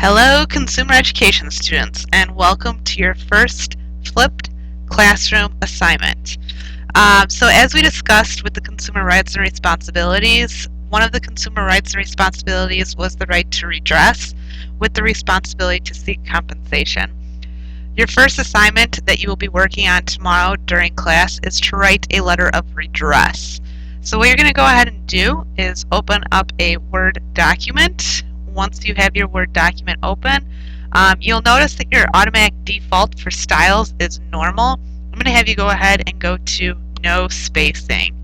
Hello, consumer education students, and welcome to your first flipped classroom assignment. So as we discussed with the consumer rights and responsibilities, one of the consumer rights and responsibilities was the right to redress with the responsibility to seek compensation. Your first assignment that you will be working on tomorrow during class is to write a letter of redress. So what you're going to go ahead and do is open up a Word document. Once you have your Word document open, you'll notice that your automatic default for styles is normal. I'm going to have you go ahead and go to no spacing.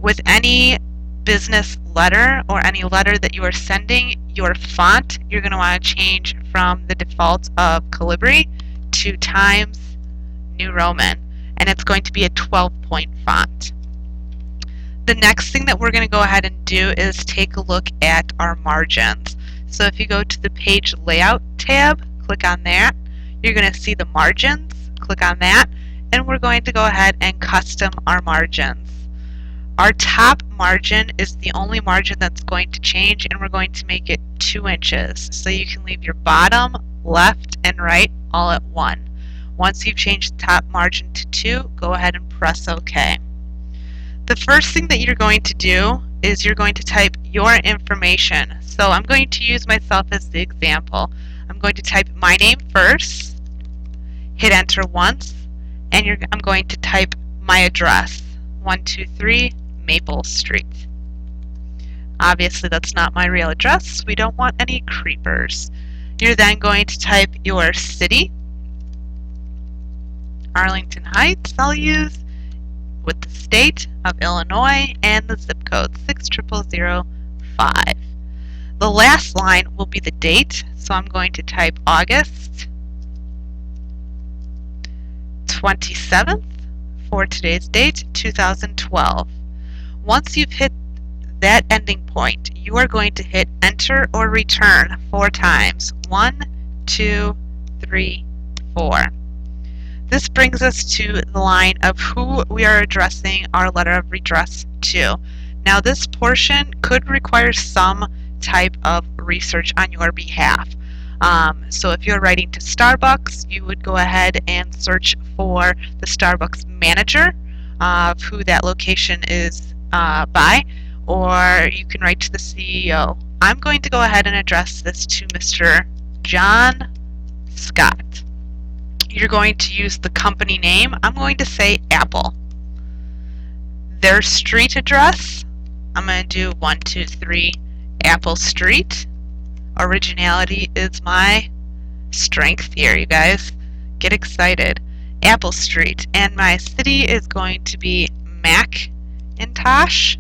With any business letter or any letter that you are sending, your font, you're going to want to change from the default of Calibri to Times New Roman, and it's going to be a 12-point font. The next thing that we're going to go ahead and do is take a look at our margins. So if you go to the page layout tab, click on that, you're going to see the margins, click on that, and we're going to go ahead and custom our margins. Our top margin is the only margin that's going to change, and we're going to make it 2 inches. So you can leave your bottom, left, and right all at 1. Once you've changed the top margin to 2, go ahead and press OK. The first thing that you're going to do is you're going to type your information. So I'm going to use myself as the example. I'm going to type my name first, hit enter once, and I'm going to type my address, 123 Maple Street. Obviously that's not my real address. We don't want any creepers. You're then going to type your city, Arlington Heights I'll use, with the state of Illinois and the zip code 60005. The last line will be the date, so I'm going to type August 27th for today's date, 2012. Once you've hit that ending point, you are going to hit enter or return 4 times. 1, 2, 3, 4. This brings us to the line of who we are addressing our letter of redress to. Now this portion could require some type of research on your behalf. So if you're writing to Starbucks, you would go ahead and search for the Starbucks manager of who that location is by, or you can write to the CEO. I'm going to go ahead and address this to Mr. John Scott. You're going to use the company name. I'm going to say Apple. Their street address, I'm going to do 123 Apple Street. Originality is my strength here, you guys. Get excited. Apple Street. And my city is going to be Macintosh.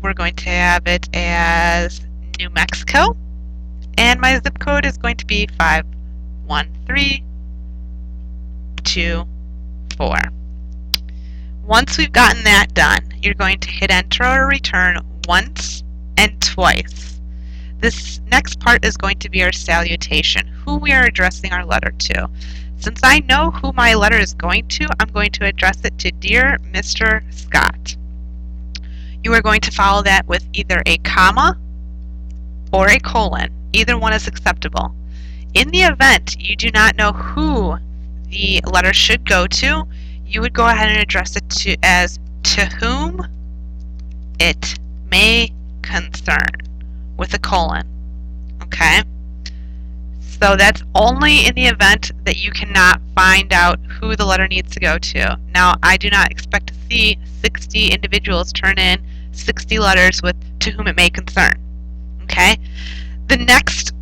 We're going to have it as New Mexico. And my zip code is going to be 51324. Once we've gotten that done, you're going to hit enter or return once and twice. This next part is going to be our salutation, who we are addressing our letter to. Since I know who my letter is going to, I'm going to address it to Dear Mr. Scott. You are going to follow that with either a comma or a colon. Either one is acceptable. In the event you do not know who the letter should go to, you would go ahead and address it as to whom it may concern with a colon. Okay? So that's only in the event that you cannot find out who the letter needs to go to. Now, I do not expect to see 60 individuals turn in 60 letters with to whom it may concern. Okay? The next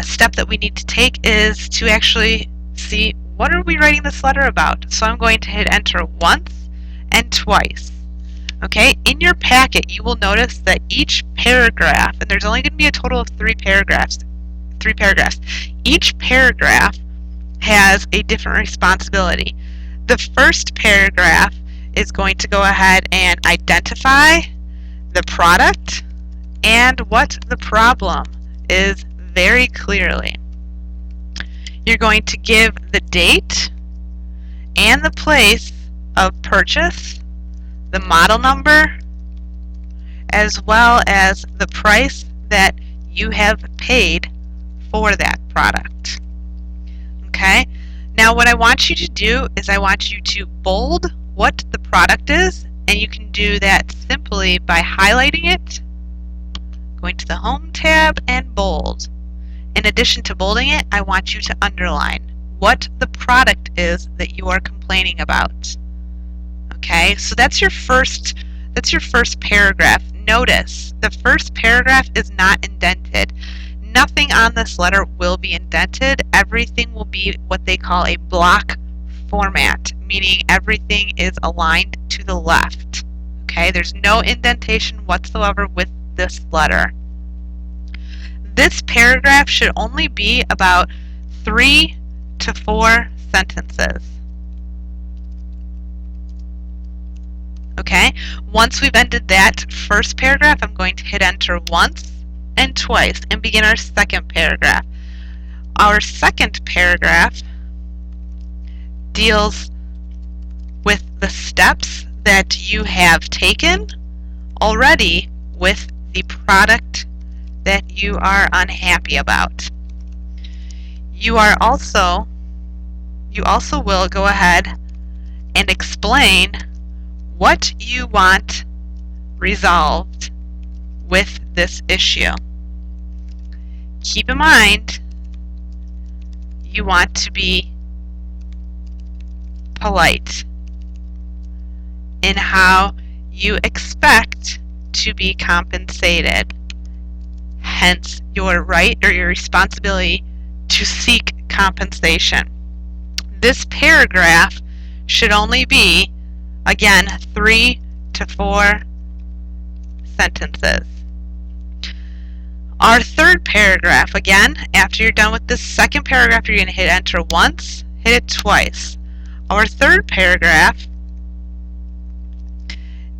step that we need to take is to actually see what are we writing this letter about. So I'm going to hit enter once and twice. Okay, in your packet you will notice that each paragraph, and there's only going to be a total of 3 paragraphs. Each paragraph has a different responsibility. The first paragraph is going to go ahead and identify the product and what the problem is very clearly. You're going to give the date and the place of purchase, the model number, as well as the price that you have paid for that product. Okay? Now what I want you to do is I want you to bold what the product is, and you can do that simply by highlighting it, going to the Home tab, and bold. In addition to bolding it, I want you to underline what the product is that you are complaining about. Okay, so that's your first paragraph. Notice the first paragraph is not indented. Nothing on this letter will be indented. Everything will be what they call a block format, meaning everything is aligned to the left. Okay, there's no indentation whatsoever with this letter. This paragraph should only be about 3 to 4 sentences. Okay, once we've ended that first paragraph, I'm going to hit enter once and twice and begin our second paragraph. Our second paragraph deals with the steps that you have taken already with the product that you are unhappy about. You also will go ahead and explain what you want resolved with this issue. Keep in mind, you want to be polite in how you expect to be compensated. Hence, your right or your responsibility to seek compensation. This paragraph should only be, again, 3 to 4 sentences. Our third paragraph, again, after you're done with this second paragraph, you're going to hit enter once, hit it twice. Our third paragraph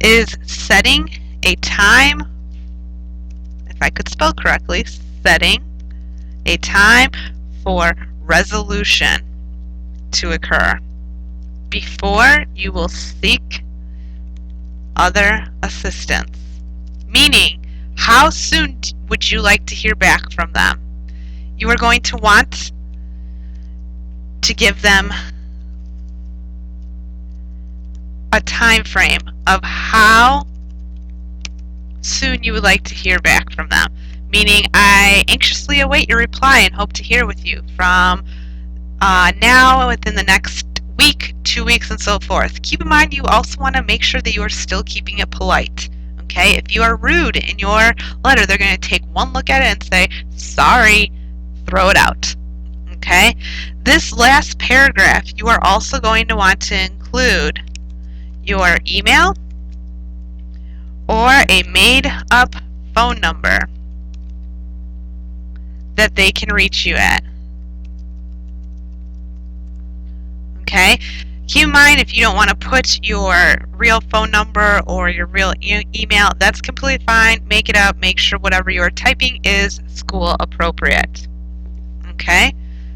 is setting a time, if I could spell correctly, setting a time for resolution to occur before you will seek other assistance. Meaning, how soon would you like to hear back from them? You are going to want to give them a time frame of how soon you would like to hear back from them. Meaning, I anxiously await your reply and hope to hear with you from now, within the next week, 2 weeks, and so forth. Keep in mind, you also want to make sure that you are still keeping it polite. Okay? If you are rude in your letter, they're going to take one look at it and say, sorry, throw it out. Okay? This last paragraph, you are also going to want to include your email or a made-up phone number that they can reach you at. Okay? Keep in mind, if you don't want to put your real phone number or your real email, that's completely fine. Make it up. Make sure whatever you're typing is school appropriate. Okay?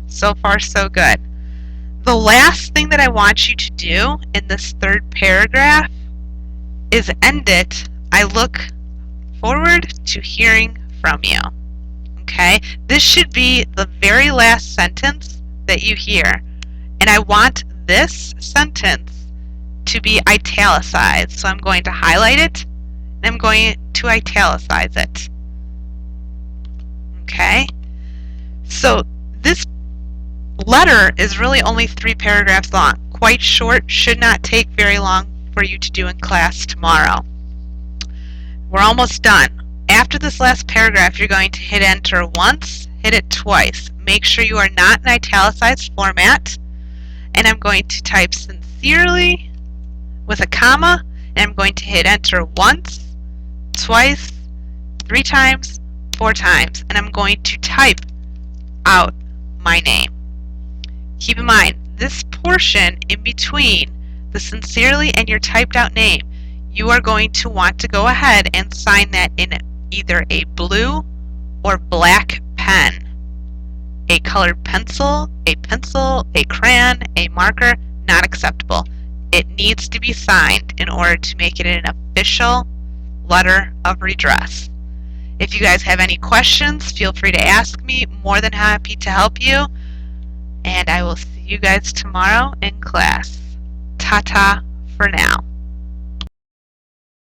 So far, so good. The last thing that I want you to do in this third paragraph is end it. I look forward to hearing from you. Okay? This should be the very last sentence that you hear. And I want this sentence to be italicized. So I'm going to highlight it and I'm going to italicize it. Okay? So this letter is really only 3 paragraphs long. Quite short, should not take very long for you to do in class tomorrow. We're almost done. After this last paragraph, you're going to hit enter once, hit it twice. Make sure you are not in italicized format. And I'm going to type sincerely with a comma, and I'm going to hit enter once, twice, 3 times, 4 times, and I'm going to type out my name. Keep in mind, this portion in between the sincerely and your typed out name, you are going to want to go ahead and sign that in either a blue or black pen. A colored pencil, a crayon, a marker, not acceptable. It needs to be signed in order to make it an official letter of redress. If you guys have any questions, feel free to ask me. More than happy to help you. And I will see you guys tomorrow in class. Ta-ta for now.